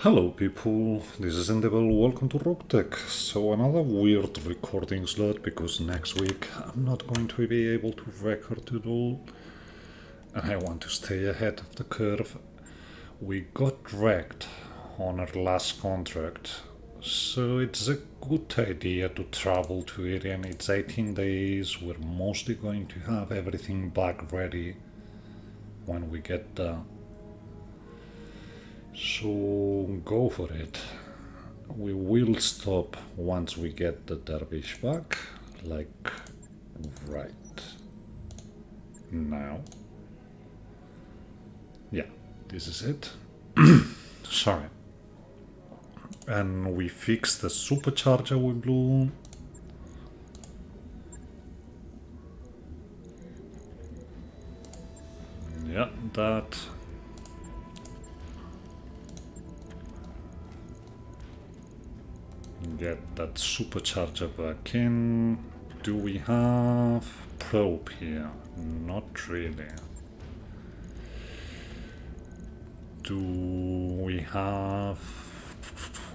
Hello people, this is Indivil, welcome to Roguetech. So another weird recording slot because next week I'm not going to be able to record it all. And I want to stay ahead of the curve. We got wrecked on our last contract, so it's a good idea to travel to it, and it's 18 days. We're mostly going to have everything back ready when we get there. So go for it. We will stop once we get the dervish back, like right now. Yeah, this is it. Sorry. And we fixed the supercharger we blew. Yeah, that. Get that supercharger back in. Do we have probe here? Not really. Do we have...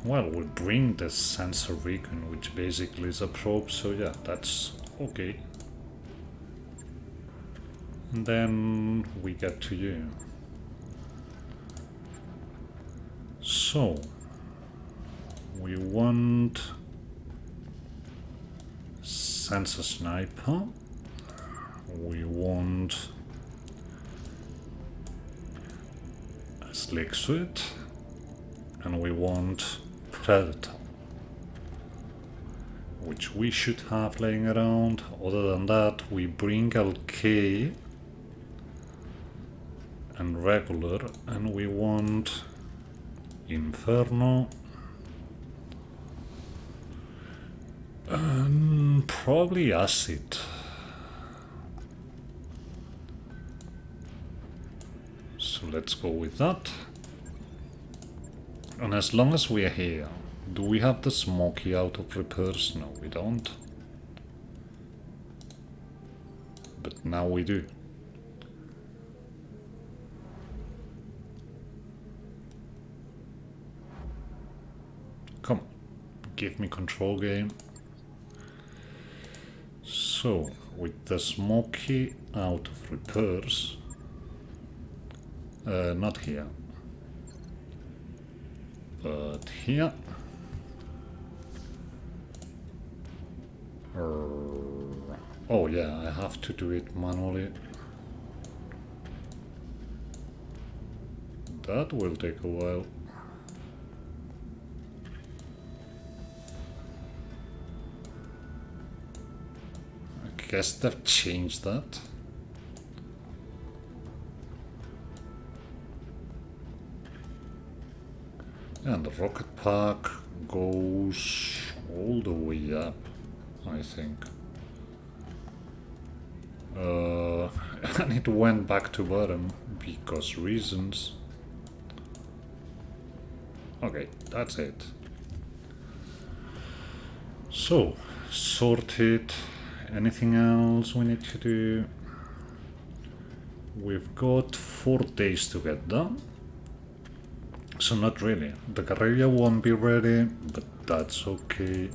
Well, we bring the sensor recon, which basically is a probe, so yeah, that's okay. And then we get to you. So, we want sensor sniper, we want a slick suit, and we want predator, which we should have laying around. Other than that, we bring LK and regular, and we want Inferno and probably acid. So let's go with that. And as long as we're here, do we have the smoky out of repairs? No, we don't. But now we do. Come on, give me control game. So, with the smoky out of repairs, not here, but here. Oh yeah, I have to do it manually. That will take a while. I guess they've changed that. And the rocket pack goes all the way up, I think. And it went back to bottom because reasons. Okay, that's it. So, sorted. Anything else we need to do? We've got 4 days to get done. So not really. The guerrilla won't be ready, but that's okay.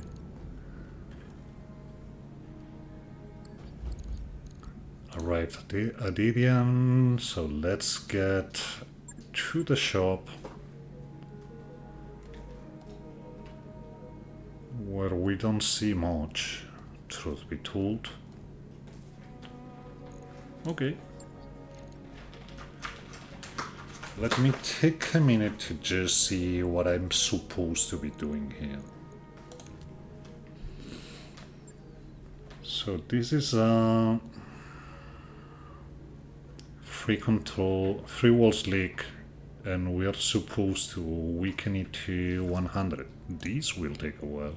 Arrived at Idian, so let's get to the shop where we don't see much, truth be told. Okay. Let me take a minute to just see what I'm supposed to be doing here. So this is a free walls leak, and we are supposed to weaken it to 100. This will take a while.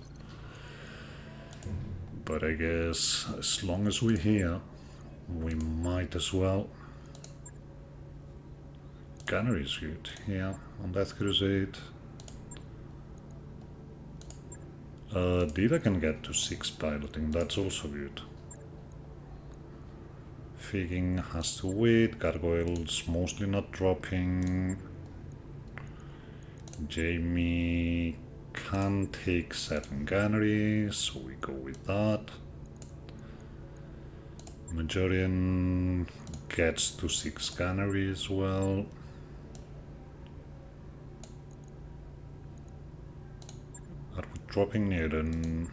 But I guess as long as we're here, we might as well. Gunner is good, yeah, on that crusade. Dita can get to 6 piloting, that's also good. Figging has to wait, gargoyles mostly not dropping. Jamie can take 7 gunneries, so we go with that. Majorian gets to 6 gunnery as well. Are we dropping Needon?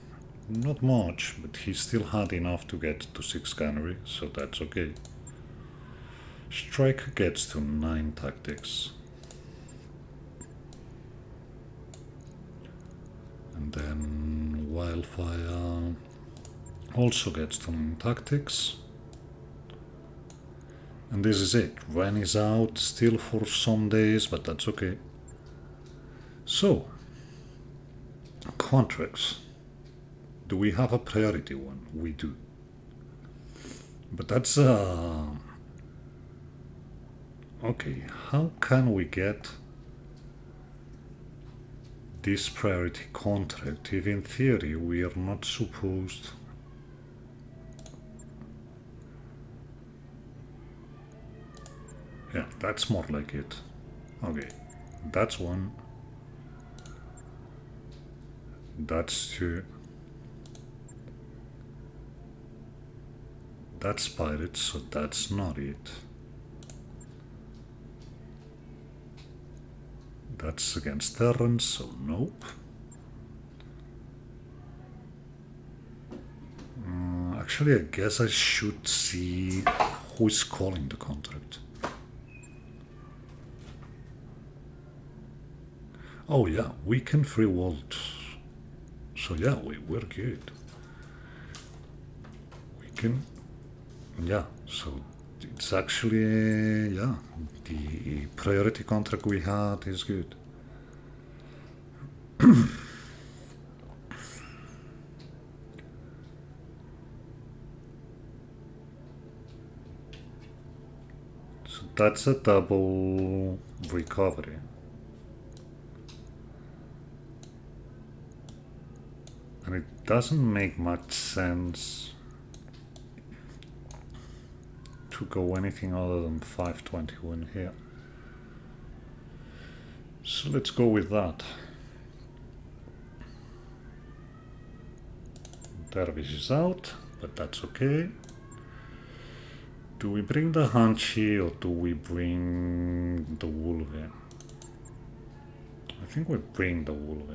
Not much, but he still had enough to get to 6 gunnery, so that's okay. Striker gets to 9 tactics. And then Wildfire also gets to 9 tactics. And this is it. Ren is out still for some days, but that's okay. So, contracts. Do we have a priority one? We do. But that's okay, how can we get this priority contract if in theory we are not supposed? Yeah, that's more like it. Okay, that's one. That's two. That's pirates, so that's not it. That's against Terrans, so nope. Actually, I guess I should see who is calling the contract. Oh yeah, we can free vault. So yeah, we're good. We can, yeah, so it's actually, yeah, the priority contract we had is good. So that's a double recovery. And it doesn't make much sense to go anything other than 521 here. So let's go with that. Dervish is out, but that's okay. Do we bring the Hanchi or do we bring the Wolve? I think we bring the Wolve.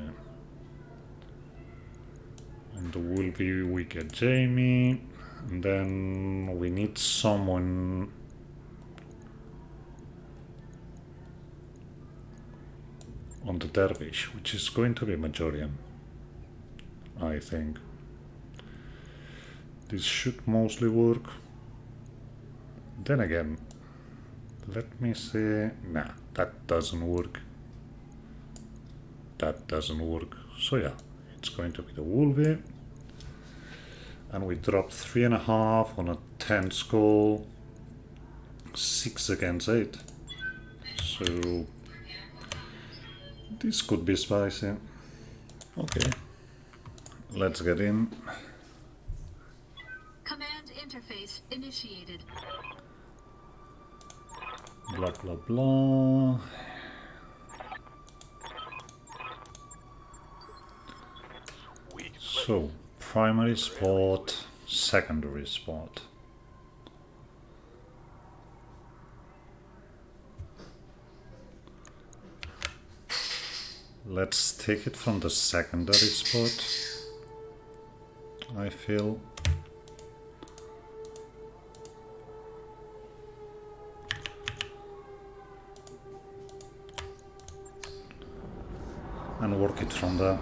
On the Wolve we get Jamie, and then we need someone on the Dervish, which is going to be Majorian, I think. This should mostly work. Then again, let me see. Nah, that doesn't work. That doesn't work. So yeah, it's going to be the Wolve. And we dropped 3.5 on a 10 skull. 6 against 8. So this could be spicy. Okay, let's get in. Command interface initiated. Blah blah blah. So, primary spot, secondary spot. Let's take it from the secondary spot, I feel. And work it from there.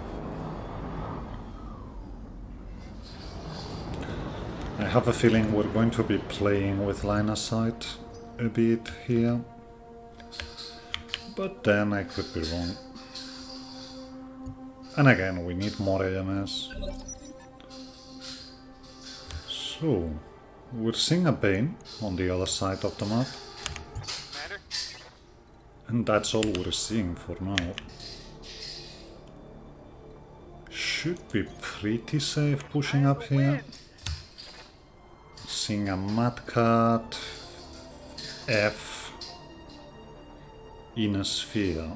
I have a feeling we're going to be playing with line of sight a bit here, but then I could be wrong. And again, we need more AMS. So, we're seeing a Bane on the other side of the map. And that's all we're seeing for now. Should be pretty safe pushing up here. Seeing a Mad Cat F in a sphere.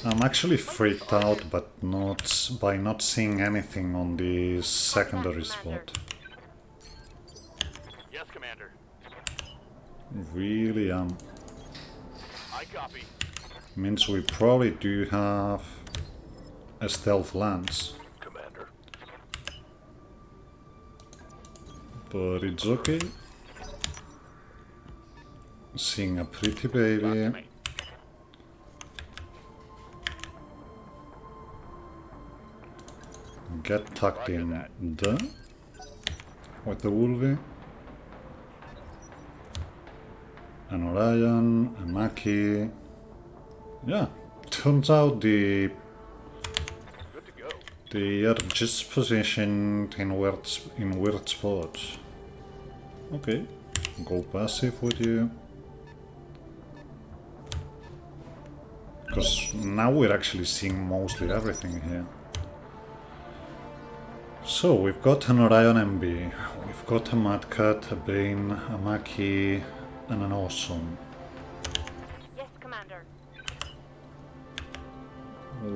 I'm actually freaked out, but not by not seeing anything on the secondary spot. Yes, Commander. Really am. I copy. Means we probably do have a stealth lance, Commander. but it's okay. Seeing a pretty baby. Get tucked in there with the Wolvie. An Orion, a Maki. Yeah, turns out Good to go. they are just positioned in weird spots. Okay, go passive with you. Because now we're actually seeing mostly everything here. So we've got an Orion MB, we've got a Mad Cat, a Bane, a Maki, and an Awesome. Yes, Commander.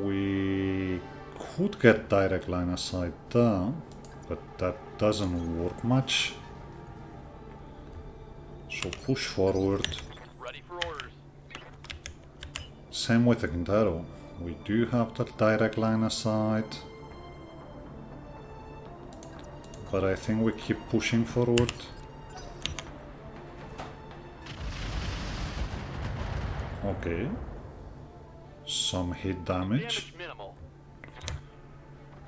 We could get direct line of sight there, but that doesn't work much. So push forward. Ready for orders. Same with the Quintero. We do have that direct line of sight. But I think we keep pushing forward. Okay. Some hit damage Minimal.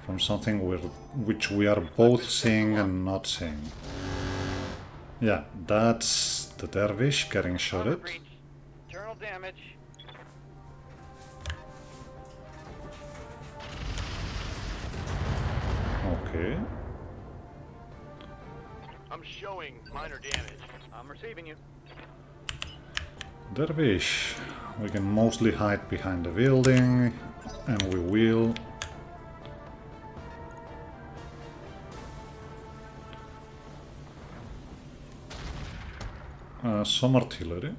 from something which we are both seeing and not seeing. Yeah, that's the dervish getting shotted. Internal damage. Okay. I'm showing minor damage. I'm receiving you. Dervish. We can mostly hide behind the building, and we will. Some artillery.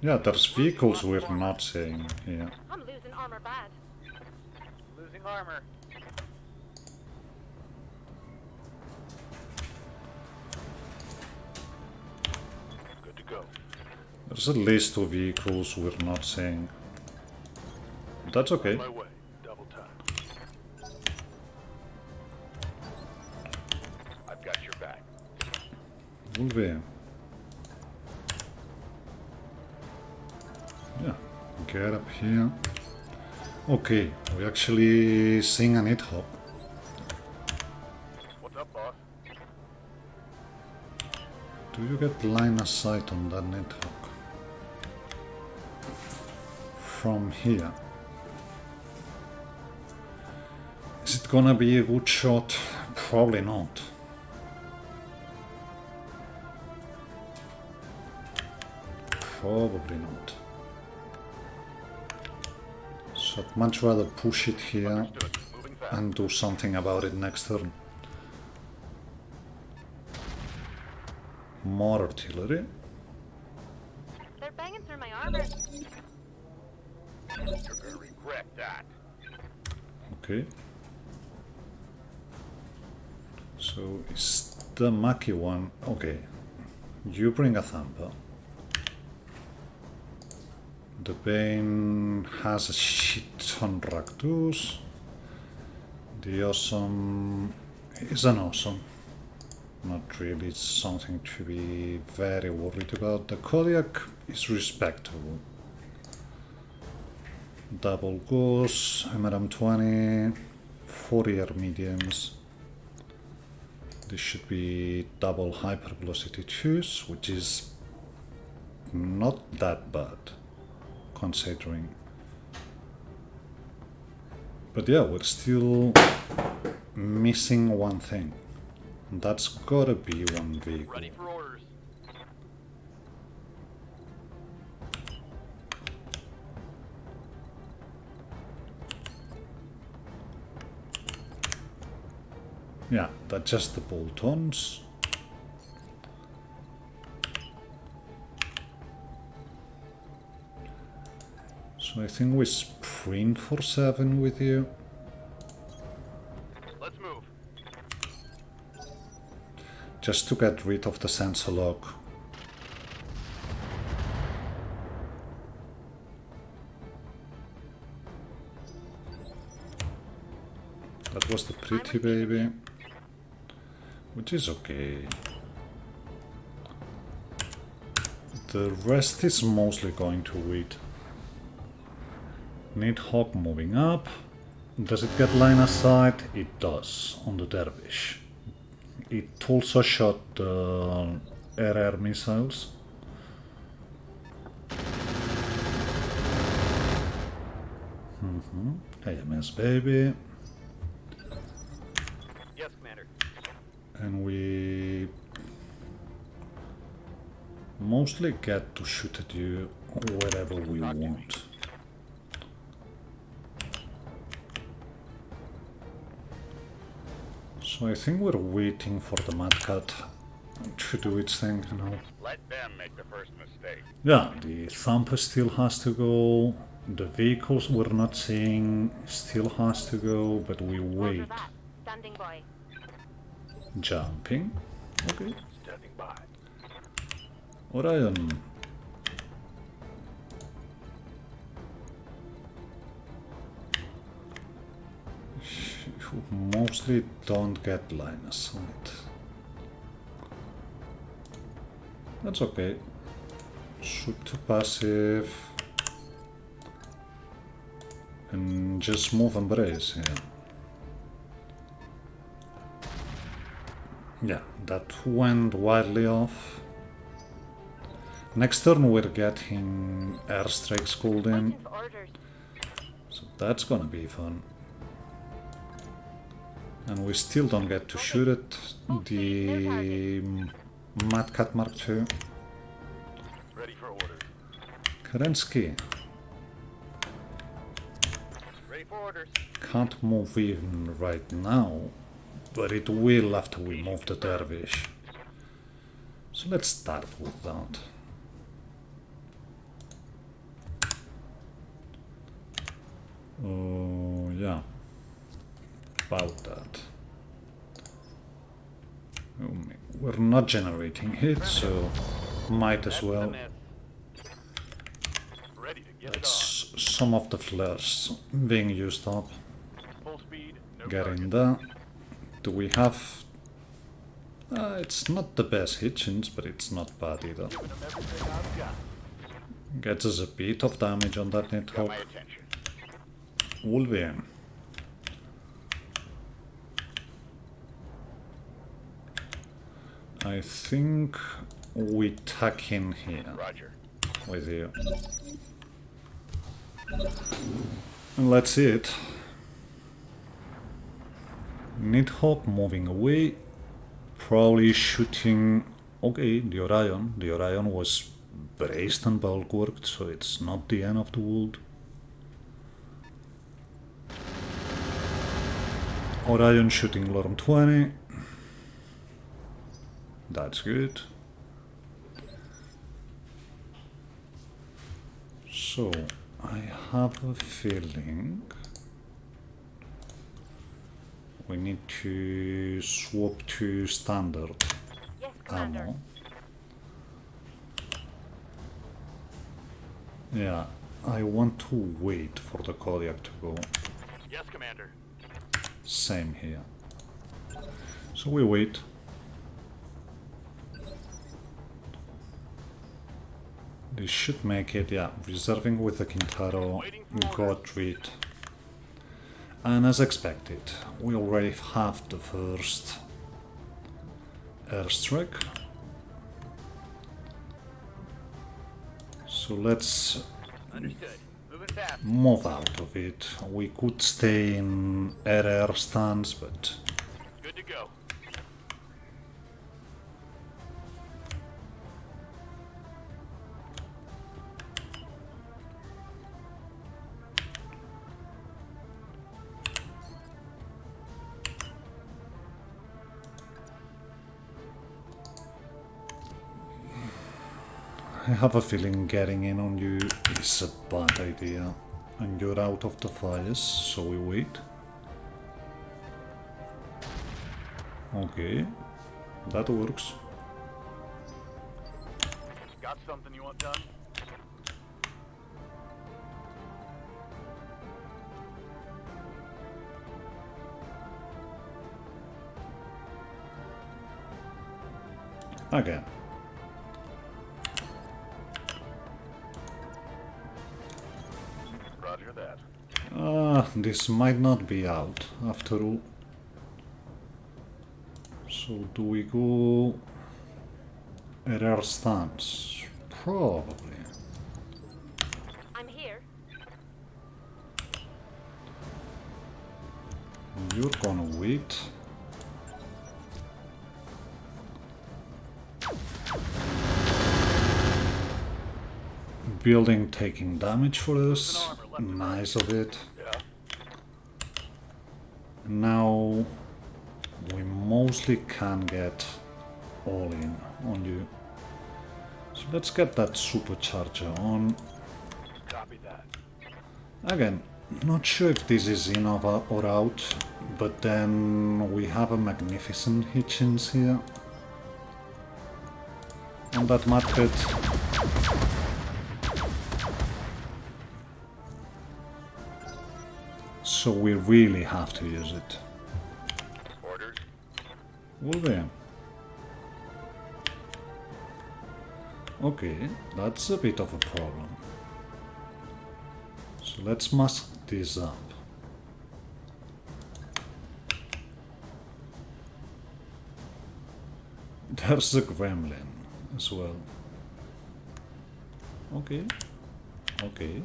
Yeah, there's vehicles we're not seeing here. I'm losing armor bad. Losing armor. Good to go. There's at least 2 vehicles we're not seeing. That's okay. My way. Double time. I've got your back. Wolvie. Yeah, get up here. Okay, we're actually seeing an Nidhogg. What's up, boss? Do you get line of sight on that Nidhogg? From here. Is it gonna be a good shot? Probably not. Probably not. So I'd much rather push it here Understood. Moving fast. and do something about it next turn. More artillery. They're banging through my armor. You're gonna regret that. Okay. So is the Maki one? Okay. You bring a Thampa. The Bane has a shit ton Rakdos. The Awesome is an Awesome. Not really something to be very worried about. The Kodiak is respectable. Double Goose, MRM20, 40 are mediums. This should be double hypervelocity 2s, which is not that bad, considering. But yeah, we're still missing one thing. And that's gotta be one vehicle. Ready for orders. Yeah, that's just the bolt-ons. So I think we reinforce 7 with you. Let's move. Just to get rid of the sensor lock. That was the pretty baby, which is okay. The rest is mostly going to wait. Nidhogg moving up. Does it get line of sight? It does, on the Dervish. It also shot the air missiles. AMS baby. Yes, Commander. And we mostly get to shoot at you wherever we want. So I think we're waiting for the Mad Cat to do its thing, you know. Let them make the first mistake. Yeah, the Thumper still has to go. The vehicles we're not seeing still has to go, but we Roger wait. that. Standing by. Jumping. Okay. Standing by. Orion. Mostly don't get line of sight. That's okay. Shoot to passive. And just move and brace, yeah. Yeah, that went wildly off. Next turn we're getting airstrikes called in, Waiting for orders. so that's gonna be fun. And we still don't get to shoot it. The Mad Cat Mark II. Ready for orders. Kerensky Ready for orders. can't move even right now, but it will after we move the Dervish. So let's start with that. Oh, yeah. About that. We're not generating hits, so might as well. Ready to get it That's some of the flares being used up. on. Full speed. No Getting target. that. Do we have... it's not the best hitchings, but it's not bad either. Giving them everything I've got. Gets us a bit of damage on that Got Nidhogg. my attention. Wolverine. I think we tuck in here Roger. with you. And let's see it. Nidhogg moving away. Probably shooting... Okay, the Orion. The Orion was braced and bulwarked, so it's not the end of the world. Orion shooting Lorm 20. That's good. So, I have a feeling we need to swap to standard Yes, Commander. ammo. Yeah, I want to wait for the Kodiak to go. Yes, Commander. Same here. So we wait. They should make it, yeah. Reserving with the Kintaro got rid. And as expected, we already have the first airstrike. So let's Understood. Moving fast. move out of it. We could stay in air stance, but Good to go. I have a feeling getting in on you is a bad idea. And you're out of the fires, so we wait. Okay, that works. Got something you want done? Again. Roger that. This might not be out after all. So do we go a rare stance? Probably. I'm here. You're gonna wait. Building taking damage for us. Nice of it. Yeah. Now we mostly can get all in on you. So let's get that supercharger on. Copy that. Again, not sure if this is in or out, but then we have a magnificent Hitchens here. And that market. So we really have to use it. Orders. Will we? Okay, that's a bit of a problem. So let's mask this up. There's a gremlin as well. Okay. Okay.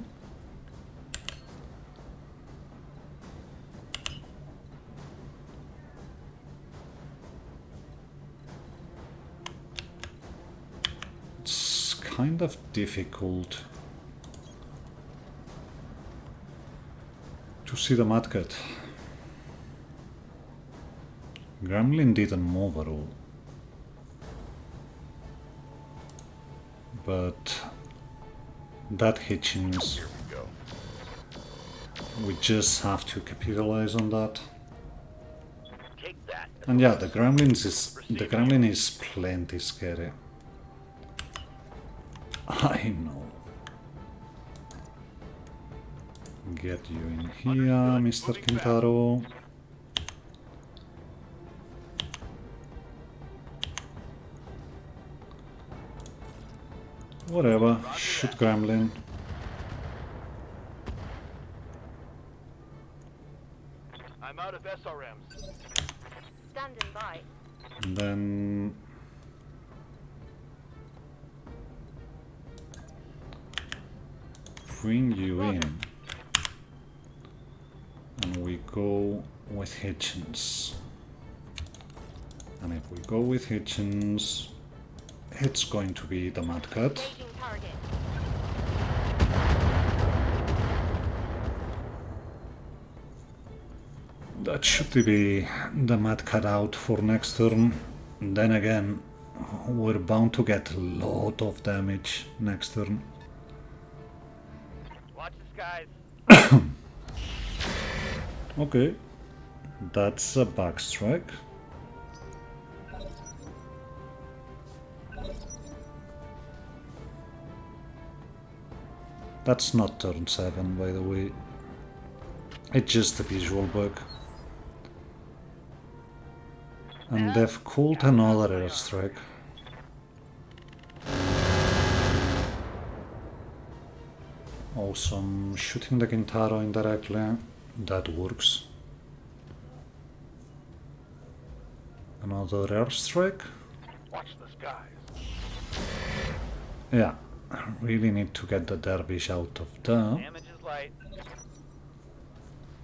It's kind of difficult to see the mudcat. Gremlin didn't move at all. But that Hitchens, Here we go. we just have to capitalize on that. Take that. And yeah, the gremlin is plenty scary. I know. Get you in here, Mr. Kintaro. Whatever, shoot gremlin. I'm out of SRMs. Standing by. And then bring you in. And we go with Hitchens. And if we go with Hitchens, it's going to be the mudcat. Engaging target. That should be the mudcat out for next turn. Then again, we're bound to get a lot of damage next turn. Watch the skies. Okay, that's a backstrike. That's not turn 7, by the way. It's just a visual bug. And they've called another airstrike. Awesome, shooting the Kintaro indirectly. That works. Another airstrike. Watch the skies. Yeah, I really need to get the dervish out of there. Damage is light.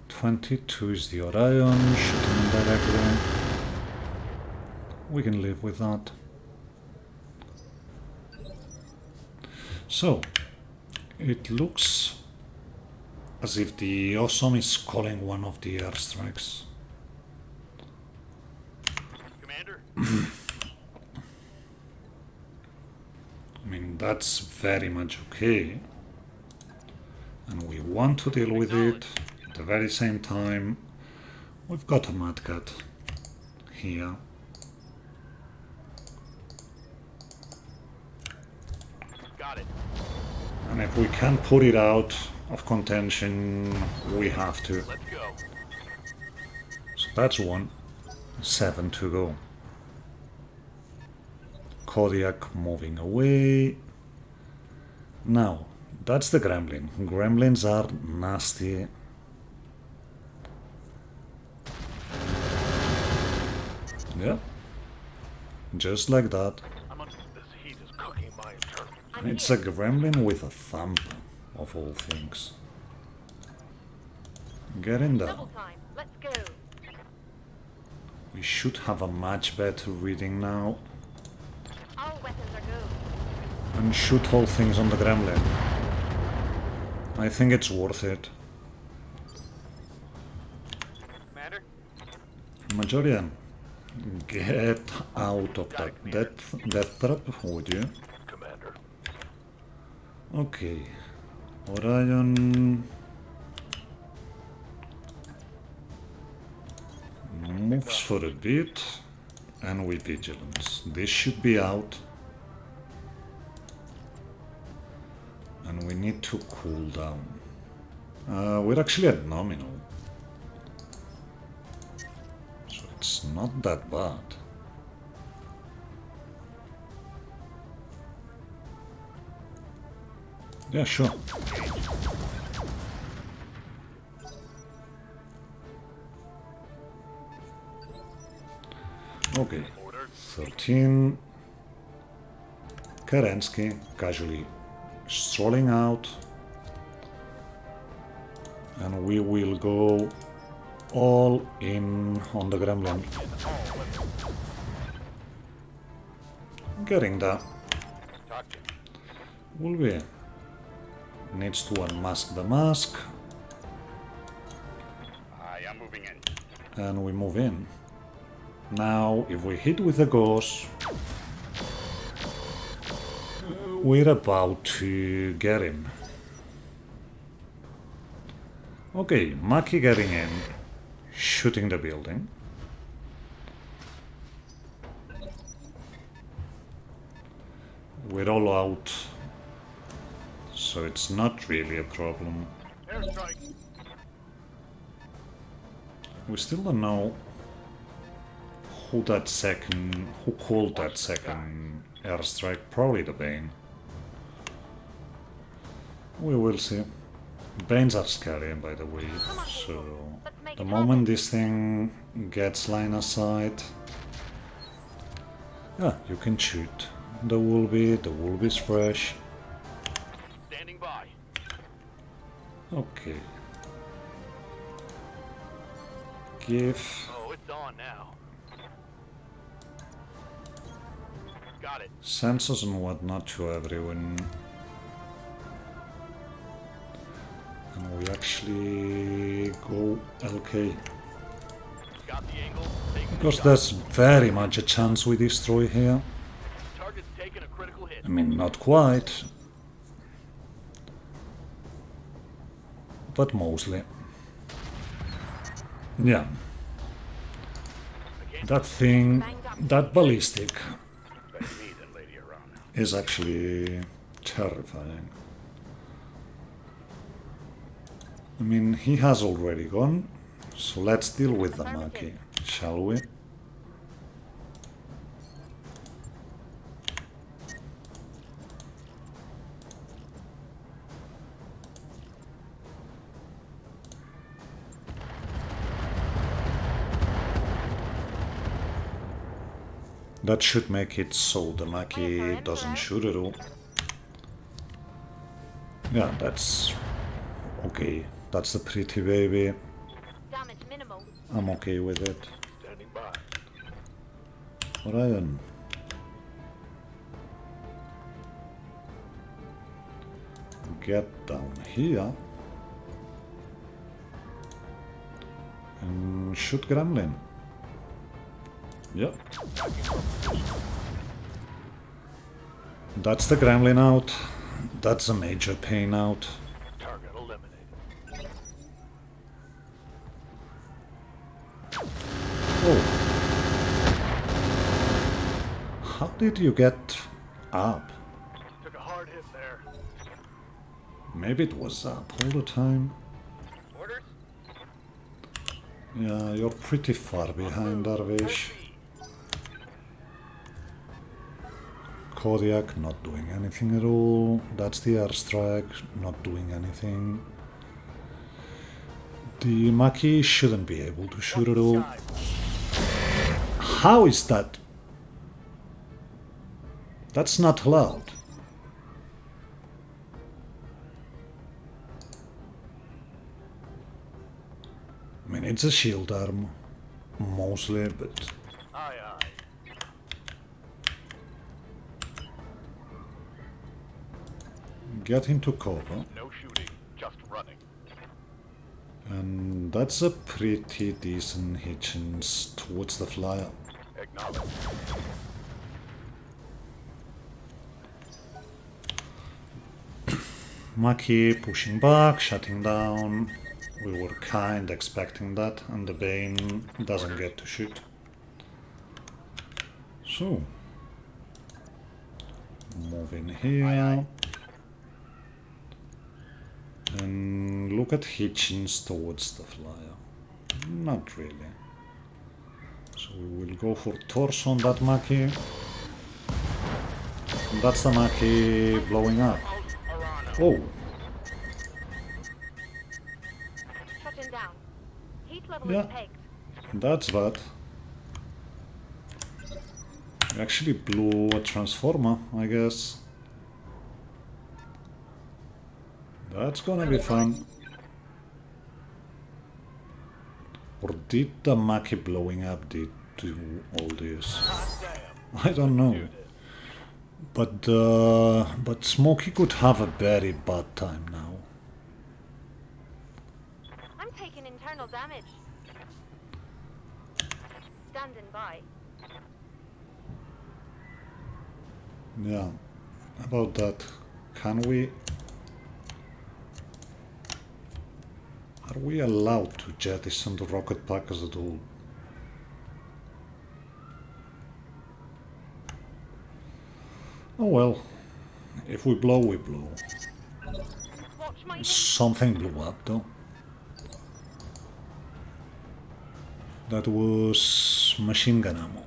22 is the Orion, shooting indirectly. We can live with that. So, it looks as if the Awesome is calling one of the airstrikes. Commander. I mean, that's very much okay. And we want to deal with it. At the very same time, we've got a mad cat here. Got it. And if we can put it out of contention, we have to. Let's go. So that's one. 7 to go. Kodiak moving away. Now, that's the gremlin. Gremlins are nasty. Yeah. Just like that. This heat is cooking my internal. I'm It's here. a gremlin with a thumb, of all things. Get in there. Double time. Let's go. We should have a much better reading now. All weapons are go. And shoot all things on the gremlin. I think it's worth it. Commander? Majorian, get out of that death trap, would you? Commander. Okay. Orion moves for a bit, and with vigilance. This should be out. And we need to cool down. We're actually at nominal. So it's not that bad. Yeah, sure. Okay. 13. Kerensky casually strolling out. And we will go all in on the gremlin. Getting that. Talk to me. Will be. Needs to unmask the mask. I am moving in. And we move in. Now, if we hit with the gauze, we're about to get him. Okay, Maki getting in, shooting the building. We're all out, so it's not really a problem. Airstrike. We still don't know who called that second airstrike. Probably the Bane. We will see. Banes are scary, by the way, so the moment this thing gets line of sight, yeah, you can shoot. The Wolby's fresh. Standing by. Okay. Give Oh, it's on now. Got it. sensors and whatnot to everyone. And we actually go LK. Got the angle. Taking the Because shot. there's very much a chance we destroy here. Target's taking a critical hit. I mean, not quite. But mostly. Yeah. That thing, that ballistic, Better me than lady around. is actually terrifying. I mean, he has already gone, so let's deal with the Maki, shall we? That should make it so the Maki doesn't shoot at all. Yeah, that's okay. That's a pretty baby. Damage minimal. I'm okay with it. Standing by. Orion. Get down here. And shoot Gremlin. Yep. That's the Gremlin out. That's a major pain out. Target eliminated. Oh. How did you get up? Took a hard hit there. Maybe it was up all the time. Orders? Yeah, you're pretty far behind, Darvish. Kodiak not doing anything at all. That's the airstrike, not doing anything. The Maki shouldn't be able to shoot at all. How is that? That's not allowed. I mean, it's a shield arm, mostly, but... Aye, aye. Get into cover. No shooting, just running. And that's a pretty decent hitchings towards the flyer. Acknowledge. Maki pushing back, shutting down. We were kind expecting that, and the Bane doesn't get to shoot. So, move in here. And look at Hitchens towards the flyer. Not really. So we will go for torso on that Maki. And that's the Maki blowing up. Oh, Shut him down. Heat level Yeah. is pegged. that's bad. We actually blew a transformer, I guess. That's gonna be fun. Or did the Maki blowing up do all this? I don't know. But Smokey could have a very bad time now. I'm taking internal damage. Standing by. Yeah, about that, can we... Are we allowed to jettison the rocket packers at all? Oh well, if we blow, we blow. Watch my Something blew up though. That was machine gun ammo.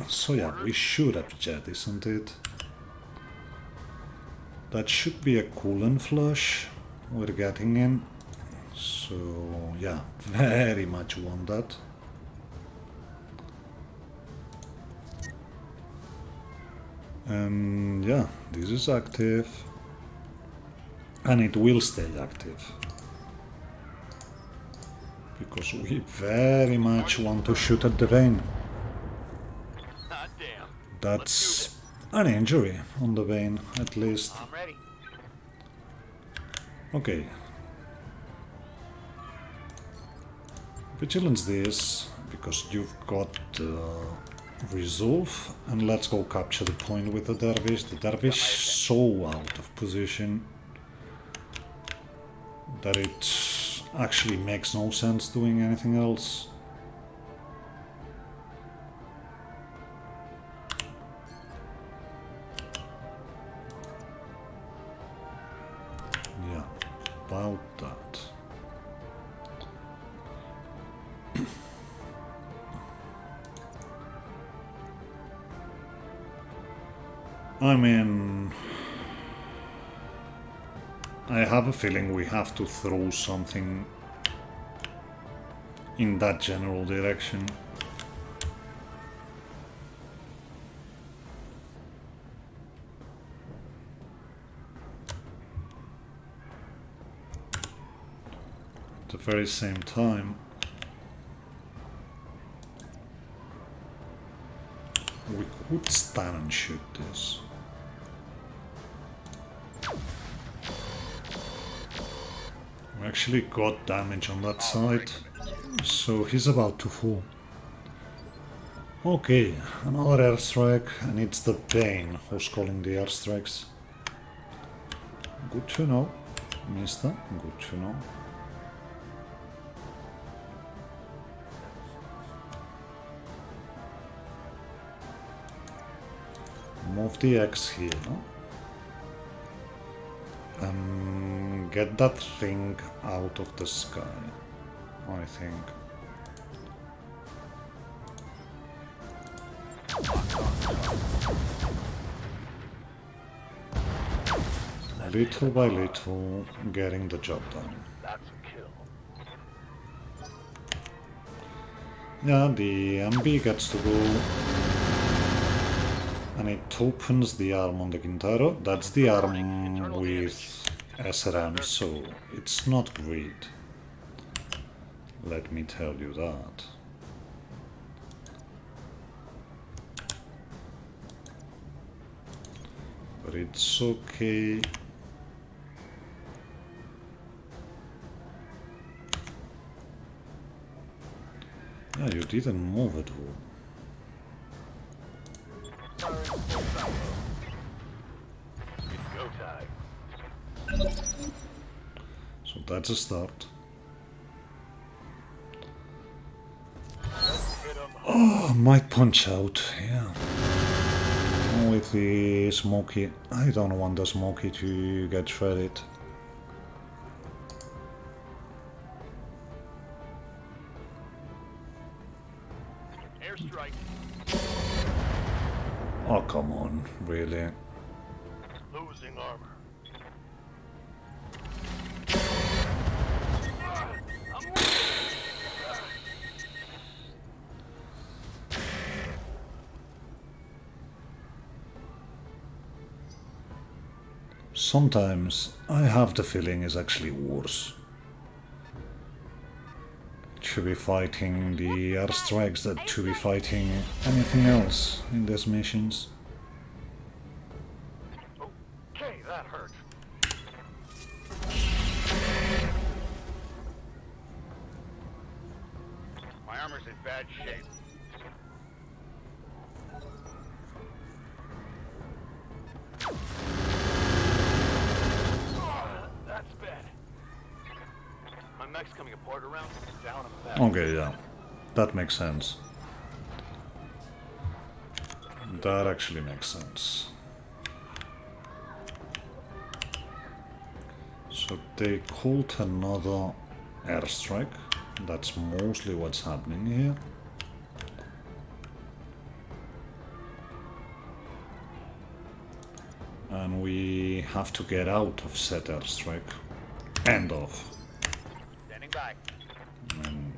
So yeah, we should have jettisoned it. That should be a coolant flush we're getting in. So yeah, very much want that. And yeah, this is active. And it will stay active. Because we very much want to shoot at the vein. Hot damn. That's an injury on the vein, at least. I'm ready. Okay. Vigilance this, because you've got resolve, and let's go capture the point with the Dervish. The Dervish so out of position that it actually makes no sense doing anything else. Yeah, about that. I mean, I have a feeling we have to throw something in that general direction. At the very same time, we could stand and shoot this. We actually got damage on that side, so he's about to fall. Okay, another airstrike, and it's the Bane who's calling the airstrikes. Good to know. mister. Good to know. Move the X here. And get that thing out of the sky, I think. Little by little, getting the job done. That's a kill. Yeah, the MB gets to go. And it opens the arm on the Gintaro. That's the arm with SRM, so it's not great. Let me tell you that. But it's okay. Yeah, you didn't move it all. Go time. So that's a start. Oh, might punch out, yeah. With the Smoky. I don't want the Smoky to get shredded. Airstrike. Oh, come on, really? Losing armor. Sometimes I have the feeling it's actually worse to be fighting the airstrikes than to be fighting anything else in these missions. Okay, that hurt. My armor's in bad shape. That's bad. My mech's coming apart around down and back. Okay, yeah, that makes sense. That actually makes sense. So they called another airstrike. That's mostly what's happening here. And we have to get out of said airstrike. End of. Standing by. And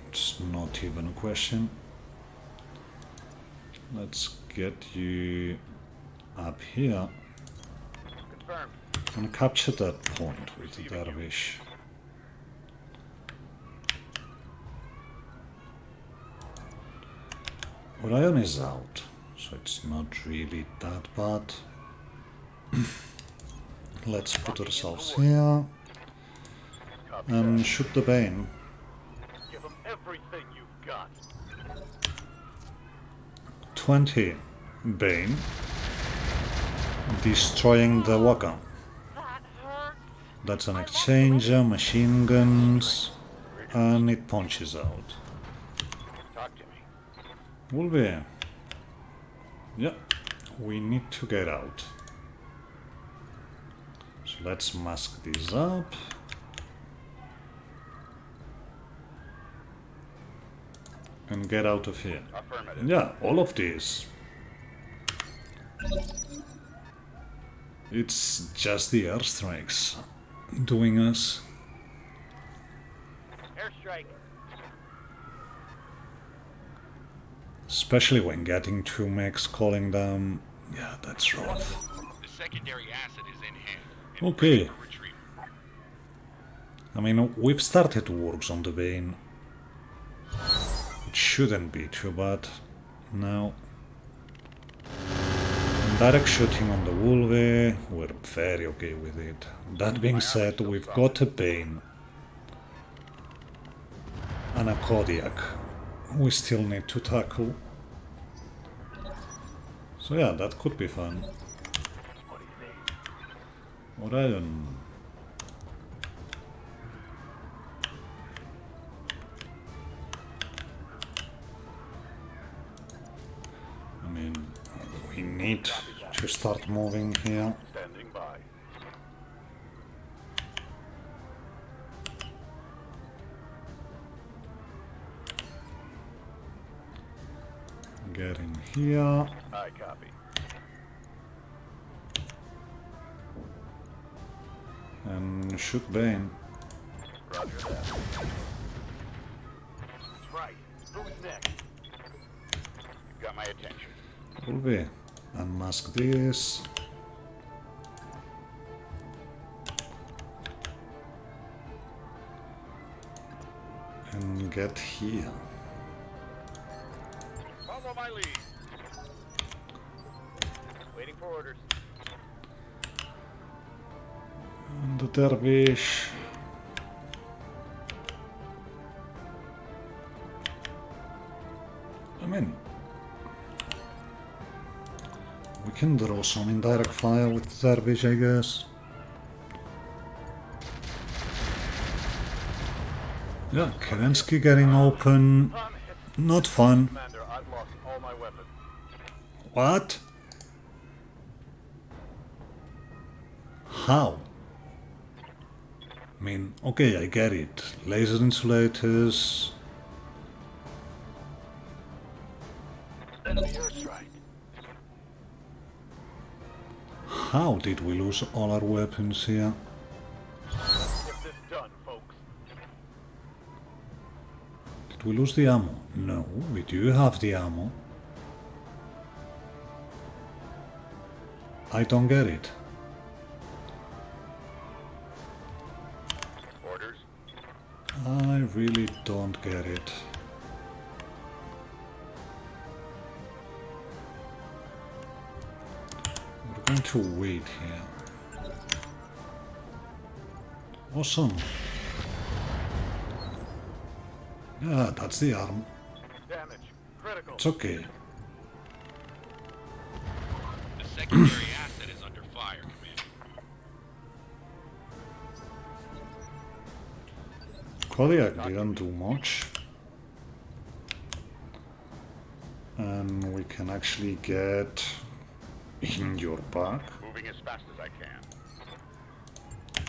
it's not even a question. Let's get you up here Confirmed. and capture that point with the dervish. Orion is out, so it's not really that bad. Let's put ourselves here and shoot the Bane. Give them everything you've got. 20 Bane, destroying the Waka. That hurts. That's an exchanger, machine guns, and it punches out. Talk to me. Will be. Yeah, we need to get out. So let's mask this up. And get out of here. Affirmative. Yeah, all of this. It's just the airstrikes doing us. Airstrike. Especially when getting two mechs calling them. Yeah, that's rough. The secondary asset is in hand. Okay. For retrieval. I mean, we've started works on the Bane. It shouldn't be too bad now. Direct shooting on the Wolve, we're very okay with it. That being said, we've got a Bane and a Kodiak we still need to tackle. So yeah, that could be fun. What do you need? Orion. need to start moving here. Standing by. Get in here. I copy. And shoot Bane. Roger that. That's right. Who's next? You've got my attention. Ulvi, unmask this. And get here. Follow my lead. Waiting for orders. And the dervish. I mean, we can draw some indirect fire with the dervish, I guess. Yeah, Kerensky getting open. Not fun. Commander, I've lost all my weapons. What? How? I mean, okay, I get it. Laser insulators. Enemy airstrike. How did we lose all our weapons here? Get this done, folks. Did we lose the ammo? No, we do have the ammo. I don't get it. Orders. I really don't get it. We're going to wait here. Awesome. Yeah, that's the arm. Damage. Critical. It's okay. The secondary asset is under fire, Commander. Kodiak didn't do much. And we can actually get in your back. Moving as fast as I can.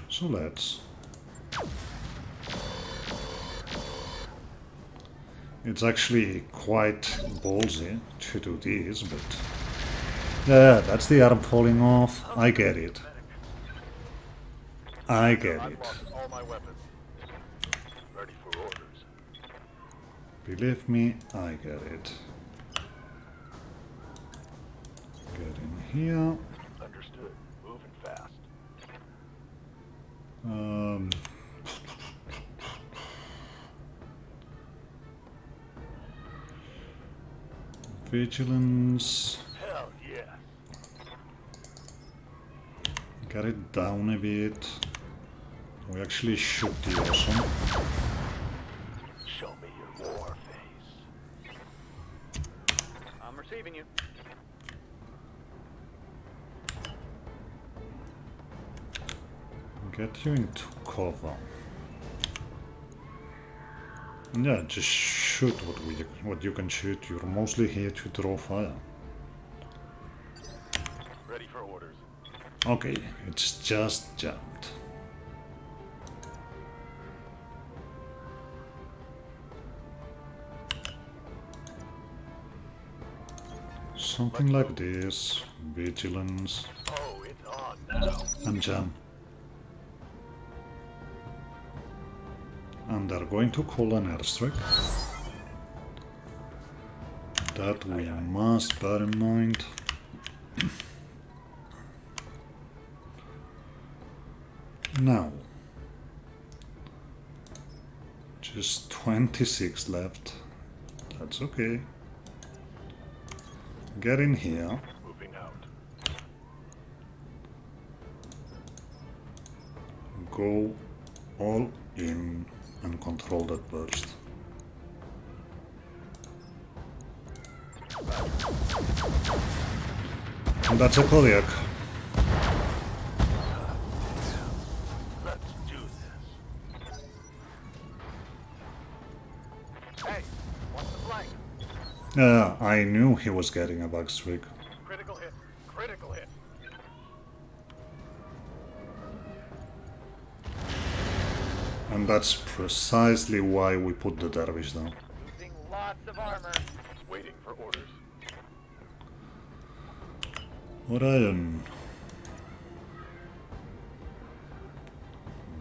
So let's. It's actually quite ballsy to do this, but yeah, that's the arm falling off. I get it. I get I've it. lost all my weapons. Ready for orders. Believe me, I get it. Get in here. Understood. Moving fast. Um, Vigilance. Hell yes. Get it down a bit. We actually should the awesome. Show me your war face. I'm receiving you. Get you into cover. And yeah, just shoot what you can shoot. You're mostly here to draw fire. Ready for orders. Okay, it's just jumped. Something like this. Vigilance. Oh, it's on now. And jump. And they're going to call an airstrike. That we must bear in mind. Now, just 26 left. That's okay. Get in here. Moving out. Go all in and control that burst. And that's a Kodiak. Let's do this. Hey, what's the flank? I knew he was getting a bug streak. Critical hit. And that's precisely why we put the dervish down. Losing lots of armor. Waiting for orders. Orion.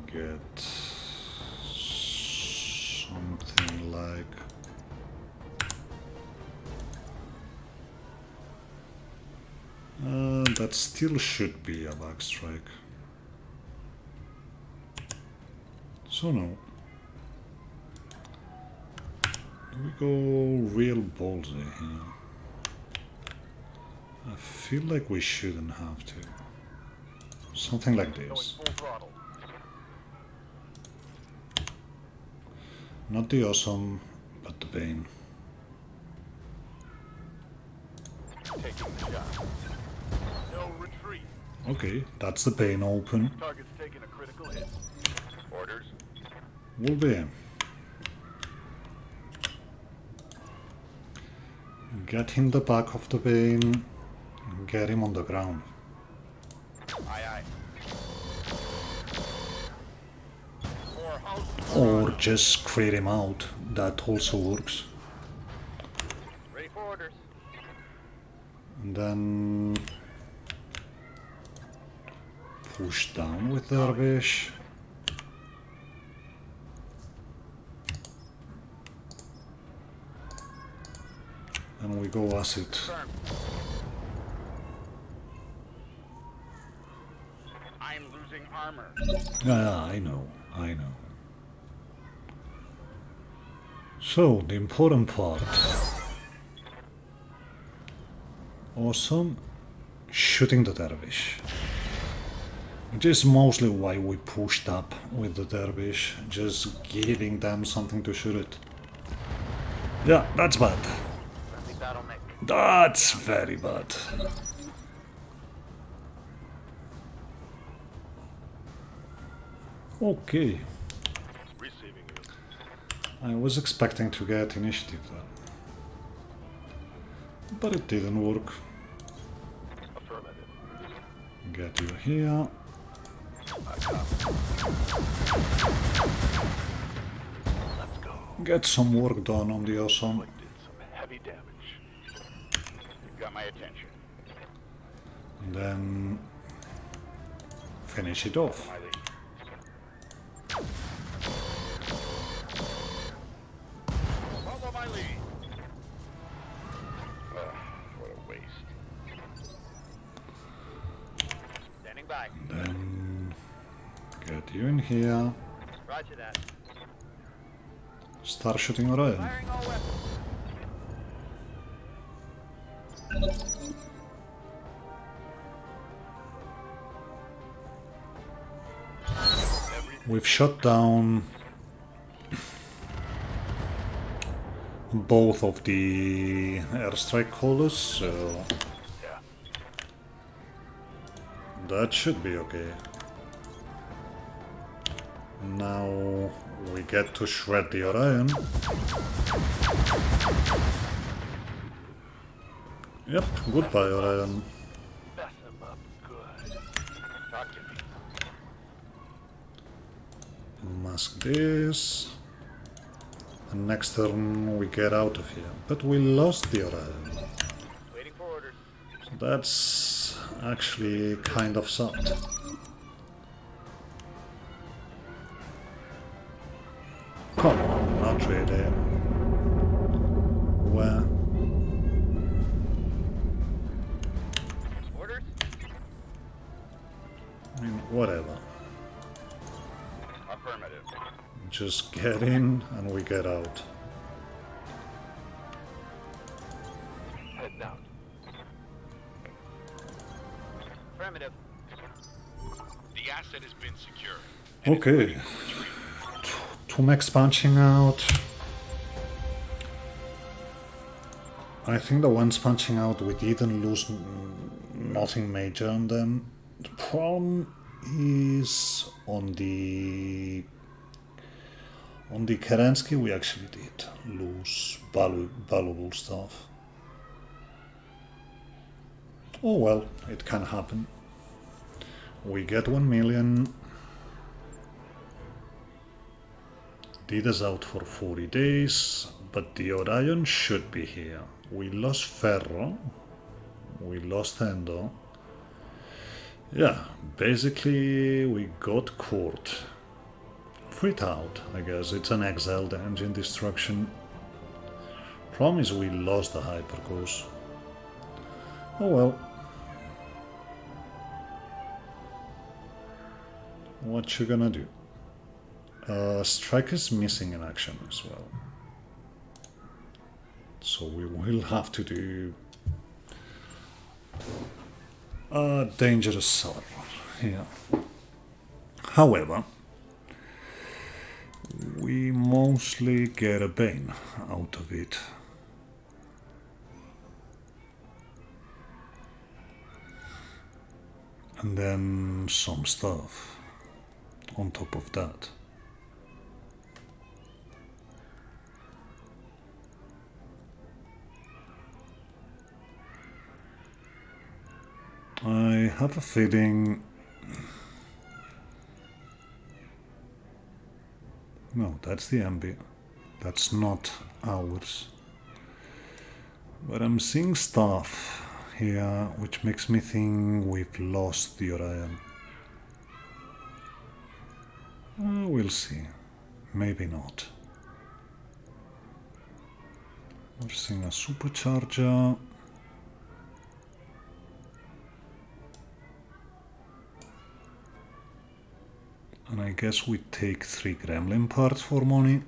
Get something like... that still should be a back strike. So no. Do we go real ballsy here? I feel like we shouldn't have to. Something like Going this. full throttle. Not the awesome, but the Bane. Taking the shot. No retreat. Okay, that's the Bane open. Target's taking a critical hit. Orders. Will be. Get him the back of the Bane. Get him on the ground. Aye, aye. More house. Or just clear him out. That also works. Ready for orders. And then push down with Dervish. And we go acid. Confirmed. I'm losing armor. Yeah, I know. So, the important part. Awesome. Shooting the Dervish. Which is mostly why we pushed up with the Dervish. Just giving them something to shoot it. Yeah, that's bad. Friendly battle mech. That's very bad. Okay. Receiving you. I was expecting to get initiative there. But it didn't work. Affirmative. Get you here. Let's go. Get some work done on the awesome. Did some heavy damage. You got my attention. And then finish it off. My lead. Follow my lead. What a waste. Standing by. Then get you in here. Roger that. Start shooting Orion. Firing all weapons. We've shot down both of the airstrike holders, so Yeah. that should be okay. Now we get to shred the Orion. Yep, goodbye Orion. Mess him up good. Talk to me. Mask this. And next turn we get out of here. But we lost the Orion. Waiting for orders. So that's actually kind of sad. Come on, not really. Where? Orders? I mean, whatever. Affirmative. Just get in and we get out. Heading out. Affirmative. The asset has been secured. Okay. Two mechs punching out. I think the ones punching out, we didn't lose nothing major on them. The problem is on the Kerensky we actually did lose valuable stuff. Oh well, it can happen. We get 1 million. Did us out for 40 days, but the Orion should be here. We lost Ferro, we lost Endo. Yeah, basically we got Kurt. Freaked out, I guess. It's an exiled engine destruction. Problem is we lost the hypercourse. Oh well. What you gonna do? Strike is missing in action as well. So we will have to do a dangerous server here. However, we mostly get a bane out of it. And then some stuff on top of that. I have a feeling... No, that's the MB. That's not ours. But I'm seeing stuff here which makes me think we've lost the Orion. We'll see. Maybe not. We're seeing a supercharger. And I guess we take 3 Gremlin parts for money.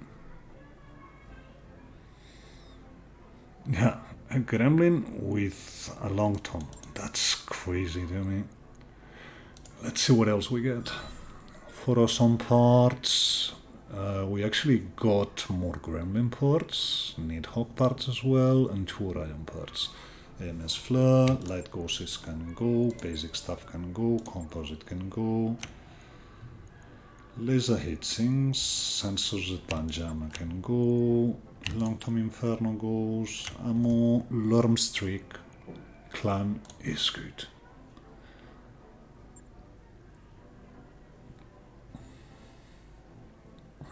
Yeah, a Gremlin with a long tom. That's crazy to me. Let's see what else we get. For some parts, we actually got more Gremlin parts, Needhawk parts as well, and 2 Orion parts. AMS Flare, light gauzes can go, basic stuff can go, composite can go. Laser heatsinks, sensors at Panjama can go, Long Tom Inferno goes, ammo, Lorm Streak, Clan is good.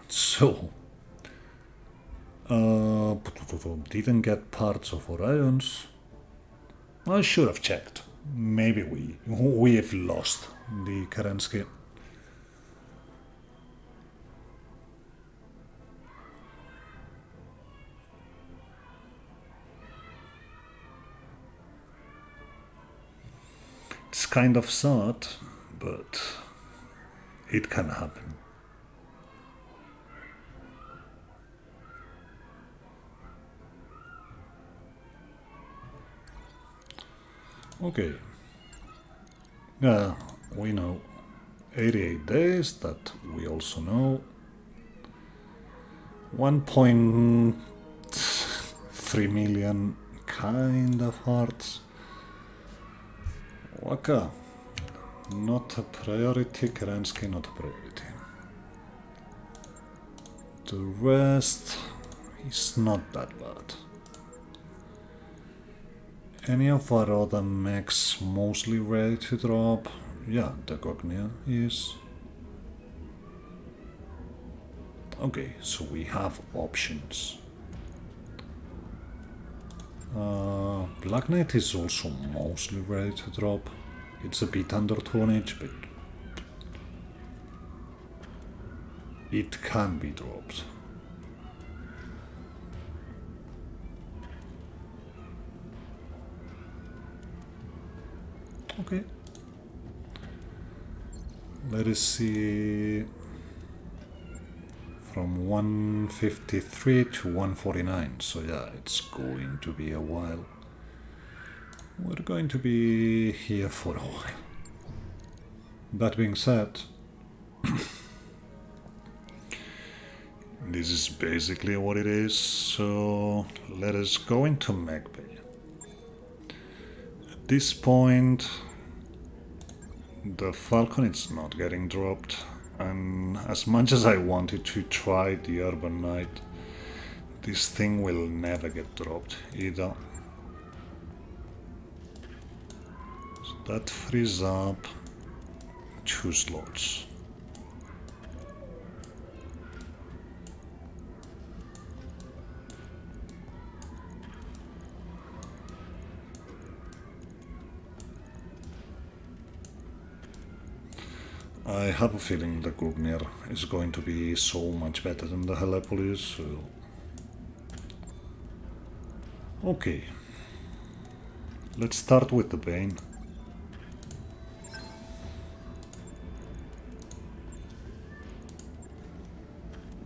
So, didn't get parts of Orions. I should have checked. Maybe we have lost the Kerensky. It's kind of sad, but it can happen. Okay. Yeah, we know. 88 days, that we also know. 1.3 million kind of hearts. Waka. Not a priority, Kerensky not a priority. The rest is not that bad. Any of our other mechs mostly ready to drop? Yeah, the Cognia is. Okay, so we have options. Black Knight is also mostly ready to drop. It's a bit under tonnage, but it can be dropped. Okay. Let us see. From 153 to 149, so yeah, it's going to be a while. We're going to be here for a while. That being said, this is basically what it is, so let us go into mechbay. At this point, the Falcon is not getting dropped, and as much as I wanted to try the Urban Knight, this thing will never get dropped either. So that frees up 2 slots. I have a feeling the Gugnir is going to be so much better than the Helepolis, so... Okay. Let's start with the Bane.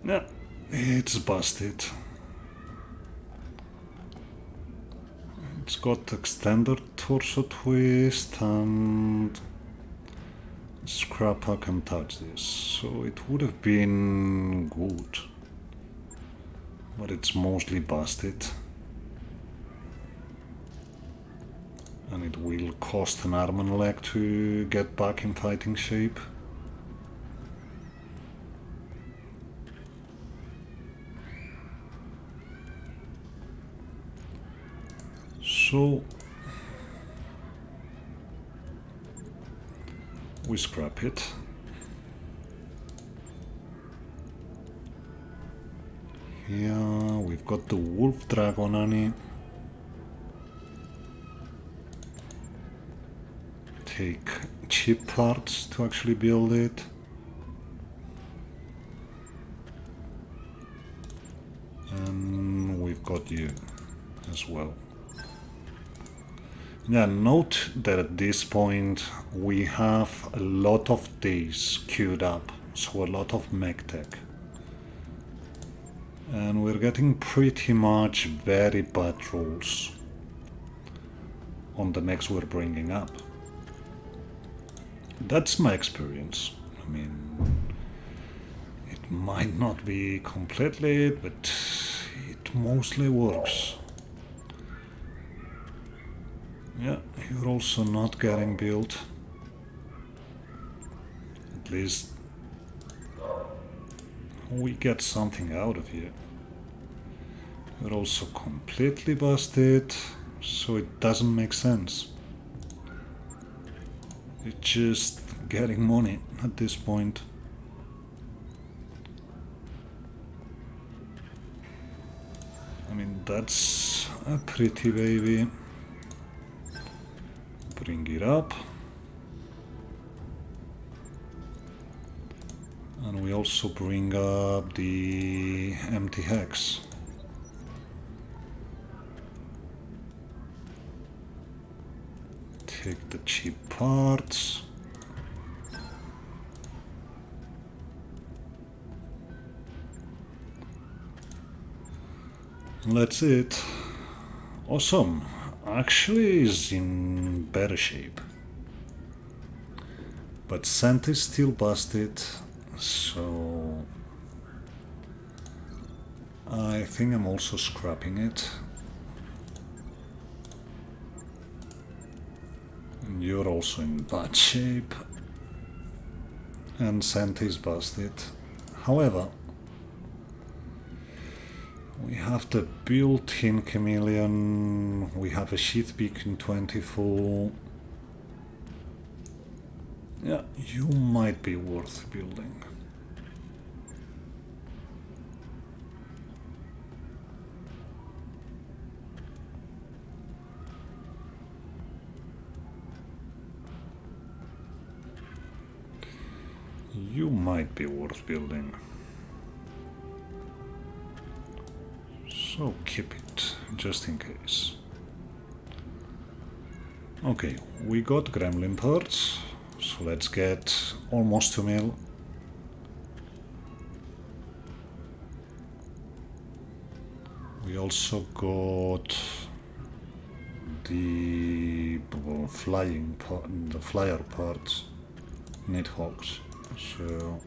Yeah, it's busted. It's got extended torso twist and Scrapper can touch this, so it would have been good, but it's mostly busted and it will cost an arm and leg to get back in fighting shape. So we scrap it. Here we've got the Wolf Dragon Annie. Take cheap parts to actually build it. And we've got you as well. Yeah, note that at this point we have a lot of days queued up, so a lot of mech tech. And we're getting pretty much very bad rolls on the mechs we're bringing up. That's my experience. I mean, it might not be completely, but it mostly works. Yeah, you're also not getting built. At least we get something out of here. You're also completely busted, so it doesn't make sense. It's just getting money at this point. I mean, that's a pretty baby. Bring it up. And we also bring up the empty hex. Take the cheap parts. And that's it. Awesome. Actually is in better shape. But scent is still busted, so I think I'm also scrapping it. And you're also in bad shape. And scent is busted. However, we have the built-in chameleon, we have a sheath beacon 24. Yeah, you might be worth building. You might be worth building. So keep it, just in case. Okay, we got gremlin parts, so let's get almost 2 mil. We also got the flyer parts, Nidhoggs. So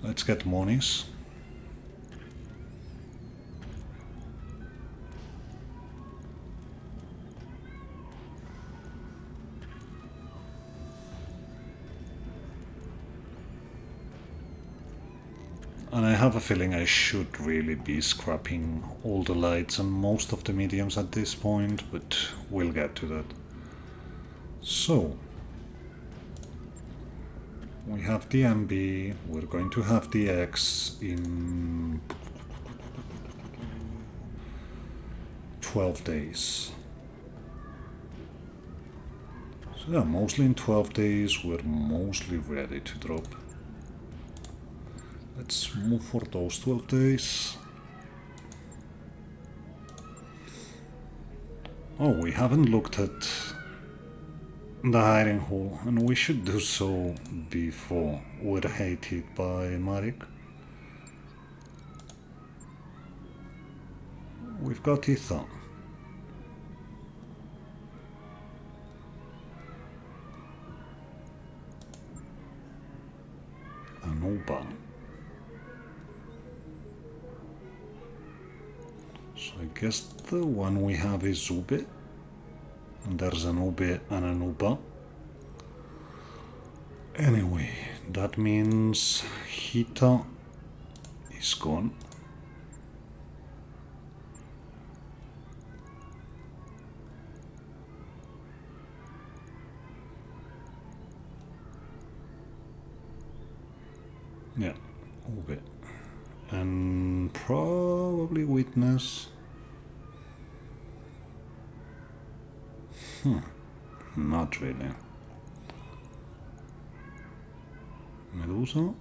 let's get monies. And I have a feeling I should really be scrapping all the lights and most of the mediums at this point, but we'll get to that. So, we have the MB, we're going to have the X in 12 days. So yeah, mostly in 12 days we're mostly ready to drop. Let's move for those 12 days. Oh, we haven't looked at the hiding hole, and we should do so before we're hated by Marek. We've got Ether. An Uber. So I guess the one we have is Ube. And there's an Ube and an Uber. Anyway, that means Hita is gone. Yeah, Ube. And probably Witness. Not really. Medusa?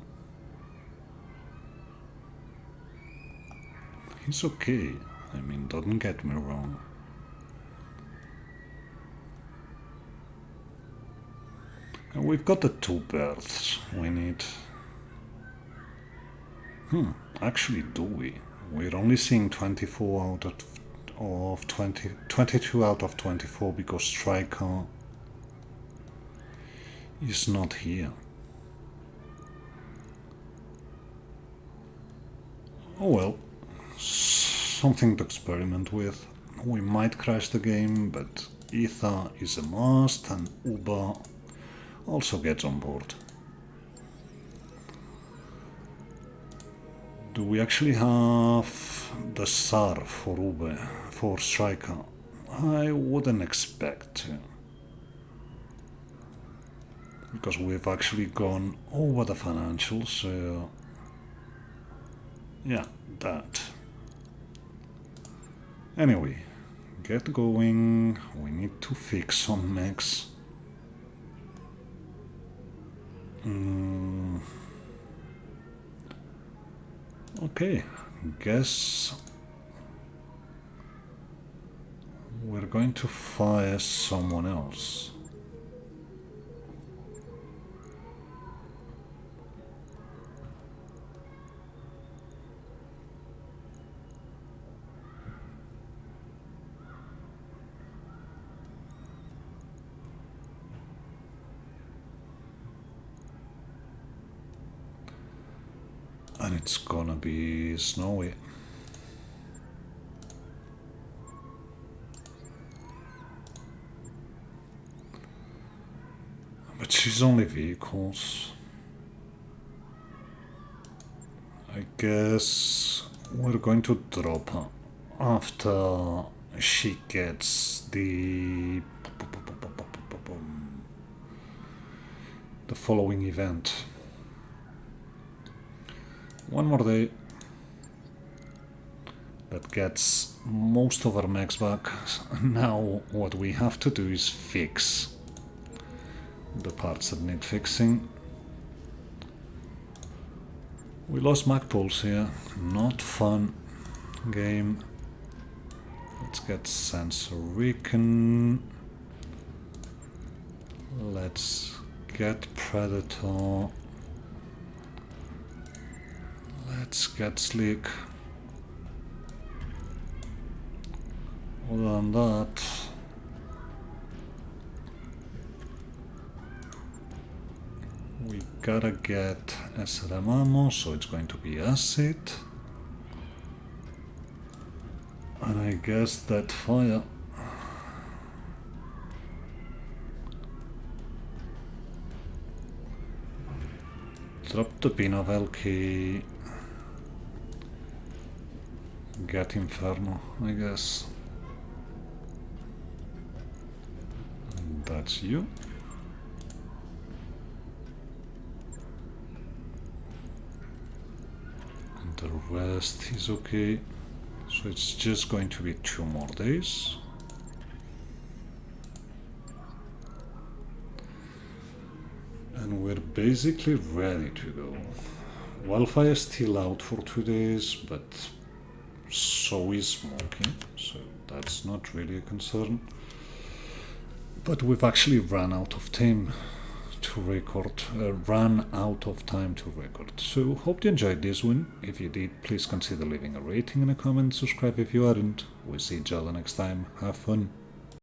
He's okay. I mean, don't get me wrong. And we've got the 2 berths we need. Actually, do we? We're only seeing 24 out of 22 out of 24 because Striker is not here. Oh well, something to experiment with. We might crash the game, but Ether is a must and Uber also gets on board. Do we actually have the SAR for Ube, for Striker? I wouldn't expect to. Because we've actually gone over the financials, so yeah, that. Anyway, get going. We need to fix some mechs. Okay, guess we're going to fire someone else. And it's gonna be snowy. But she's only vehicles. I guess we're going to drop her after she gets the following event. One more day. That gets most of our mechs back. Now what we have to do is fix the parts that need fixing. We lost Mac Pulse here. Not fun game. Let's get Sensor Recon. Let's get Predator. Let's get Slick. Other than that, we gotta get SRM ammo, so it's going to be acid. And I guess that fire. Drop the Pinavelki. Get Inferno, I guess. And that's you. And the rest is okay. So it's just going to be 2 more days. And we're basically ready to go. Wi-Fi is still out for 2 days, but so is smoking, so that's not really a concern. But we've actually run out of time to record, So hope you enjoyed this one. If you did, please consider leaving a rating and a comment, subscribe if you aren't. We'll see each other next time. Have fun.